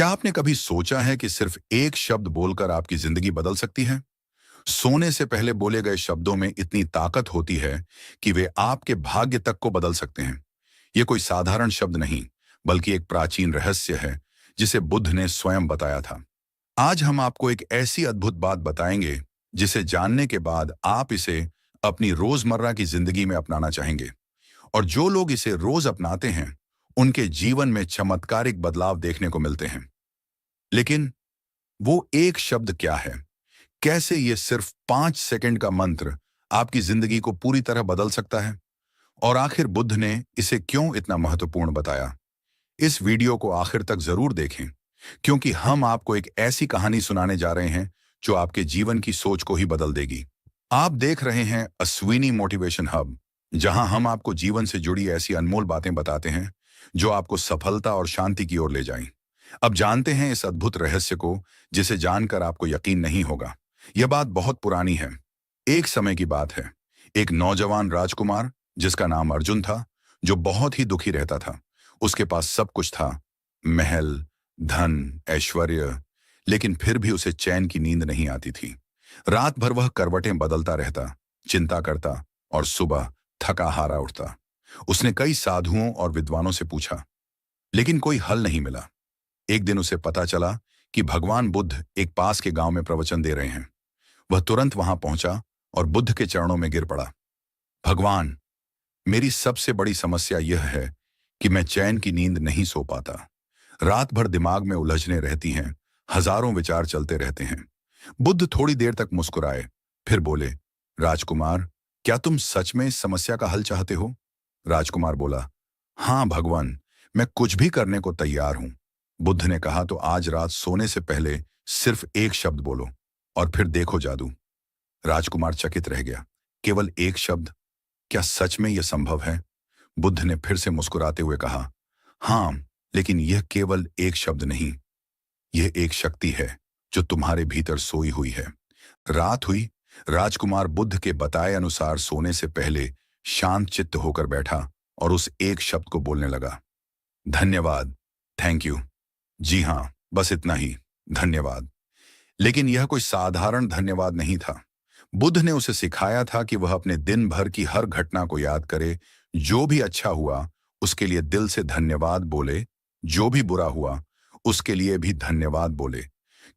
क्या आपने कभी सोचा है कि सिर्फ एक शब्द बोलकर आपकी जिंदगी बदल सकती है? सोने से पहले बोले गए शब्दों में इतनी ताकत होती है कि वे आपके भाग्य तक को बदल सकते हैं। ये कोई साधारण शब्द नहीं, बल्कि एक प्राचीन रहस्य है जिसे बुद्ध ने स्वयं बताया था। आज हम आपको एक ऐसी अद्भुत बात बताएंगे जिसे जानने के बाद आप इसे अपनी रोजमर्रा की जिंदगी में अपनाना चाहेंगे। और जो लोग इसे रोज अपनाते हैं, उनके जीवन में चमत्कारिक बदलाव देखने को मिलते हैं। लेकिन वो एक शब्द क्या है? कैसे ये सिर्फ 5 सेकंड का मंत्र आपकी जिंदगी को पूरी तरह बदल सकता है? और आखिर बुद्ध ने इसे क्यों इतना महत्वपूर्ण बताया? इस वीडियो को आखिर तक जरूर देखें, क्योंकि हम आपको एक ऐसी कहानी सुनाने जा रहे हैं जो आपके जीवन की सोच को ही बदल देगी। आप देख रहे हैं अश्विनी मोटिवेशन हब, जहां हम आपको जीवन से जुड़ी ऐसी अनमोल बातें बताते हैं जो आपको सफलता और शांति की ओर ले जाएं। अब जानते हैं इस अद्भुत रहस्य को, जिसे जानकर आपको यकीन नहीं होगा। यह बात बहुत पुरानी है। एक समय की बात है। एक नौजवान राजकुमार, जिसका नाम अर्जुन था, जो बहुत ही दुखी रहता था। उसके पास सब कुछ था, महल, धन, ऐश्वर्य, लेकिन फिर भी उसे चैन की नींद नहीं आती थी। रात भर वह करवटें बदलता रहता, चिंता करता और सुबह थका हारा उठता। उसने कई साधुओं और विद्वानों से पूछा, लेकिन कोई हल नहीं मिला। एक दिन उसे पता चला कि भगवान बुद्ध एक पास के गांव में प्रवचन दे रहे हैं। वह तुरंत वहां पहुंचा और बुद्ध के चरणों में गिर पड़ा। भगवान, मेरी सबसे बड़ी समस्या यह है कि मैं चैन की नींद नहीं सो पाता। रात भर दिमाग में उलझने रहती हैं, हजारों विचार चलते रहते हैं। बुद्ध थोड़ी देर तक मुस्कुराए, फिर बोले, राजकुमार, क्या तुम सच में इस समस्या का हल चाहते हो? राजकुमार बोला, हाँ भगवान, मैं कुछ भी करने को तैयार हूं। बुद्ध ने कहा, तो आज रात सोने से पहले सिर्फ एक शब्द बोलो और फिर देखो जादू। राजकुमार चकित रह गया। केवल एक शब्द? क्या सच में यह संभव है? बुद्ध ने फिर से मुस्कुराते हुए कहा, हाँ, लेकिन यह केवल एक शब्द नहीं, यह एक शक्ति है जो तुम्हारे भीतर सोई हुई है। रात हुई। राजकुमार बुद्ध के बताए अनुसार सोने से पहले शांत चित्त होकर बैठा और उस एक शब्द को बोलने लगा, धन्यवाद, थैंक यू। जी हाँ, बस इतना ही, धन्यवाद। लेकिन यह कोई साधारण धन्यवाद नहीं था। बुद्ध ने उसे सिखाया था कि वह अपने दिन भर की हर घटना को याद करे। जो भी अच्छा हुआ उसके लिए दिल से धन्यवाद बोले, जो भी बुरा हुआ उसके लिए भी धन्यवाद बोले,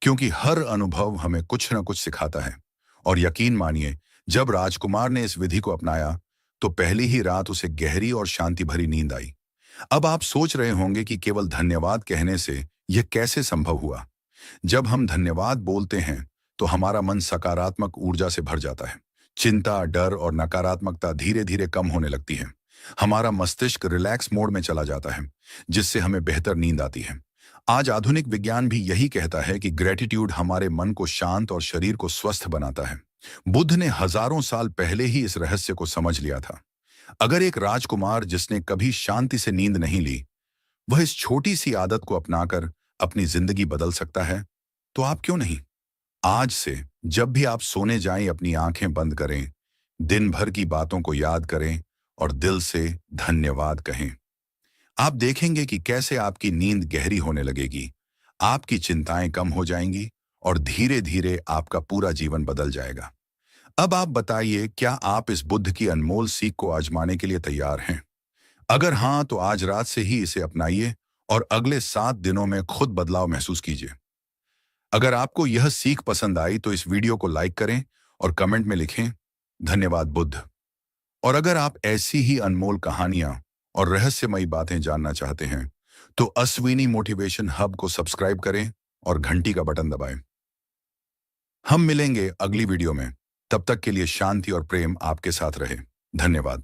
क्योंकि हर अनुभव हमें कुछ न कुछ सिखाता है। और यकीन मानिए, जब राजकुमार ने इस विधि को अपनाया तो पहली ही रात उसे गहरी और शांति भरी नींद आई। अब आप सोच रहे होंगे कि केवल धन्यवाद कहने से यह कैसे संभव हुआ। जब हम धन्यवाद बोलते हैं तो हमारा मन सकारात्मक ऊर्जा से भर जाता है। चिंता, डर और नकारात्मकता धीरे धीरे कम होने लगती है। हमारा मस्तिष्क रिलैक्स मोड में चला जाता है, जिससे हमें बेहतर नींद आती है। आज आधुनिक विज्ञान भी यही कहता है कि ग्रेटिट्यूड हमारे मन को शांत और शरीर को स्वस्थ बनाता है। बुद्ध ने हजारों साल पहले ही इस रहस्य को समझ लिया था। अगर एक राजकुमार जिसने कभी शांति से नींद नहीं ली, वह इस छोटी सी आदत को अपनाकर अपनी जिंदगी बदल सकता है, तो आप क्यों नहीं? आज से जब भी आप सोने जाएं, अपनी आंखें बंद करें, दिन भर की बातों को याद करें और दिल से धन्यवाद कहें। आप देखेंगे कि कैसे आपकी नींद गहरी होने लगेगी, आपकी चिंताएं कम हो जाएंगी और धीरे धीरे आपका पूरा जीवन बदल जाएगा। अब आप बताइए, क्या आप इस बुद्ध की अनमोल सीख को आजमाने के लिए तैयार हैं? अगर हाँ, तो आज रात से ही इसे अपनाइए और अगले 7 दिनों में खुद बदलाव महसूस कीजिए। अगर आपको यह सीख पसंद आई तो इस वीडियो को लाइक करें और कमेंट में लिखें, धन्यवाद बुद्ध। और अगर आप ऐसी ही अनमोल कहानियां और रहस्यमयी बातें जानना चाहते हैं तो अश्विनी मोटिवेशन हब को सब्सक्राइब करें और घंटी का बटन दबाएं। हम मिलेंगे अगली वीडियो में। तब तक के लिए शांति और प्रेम आपके साथ रहे। धन्यवाद।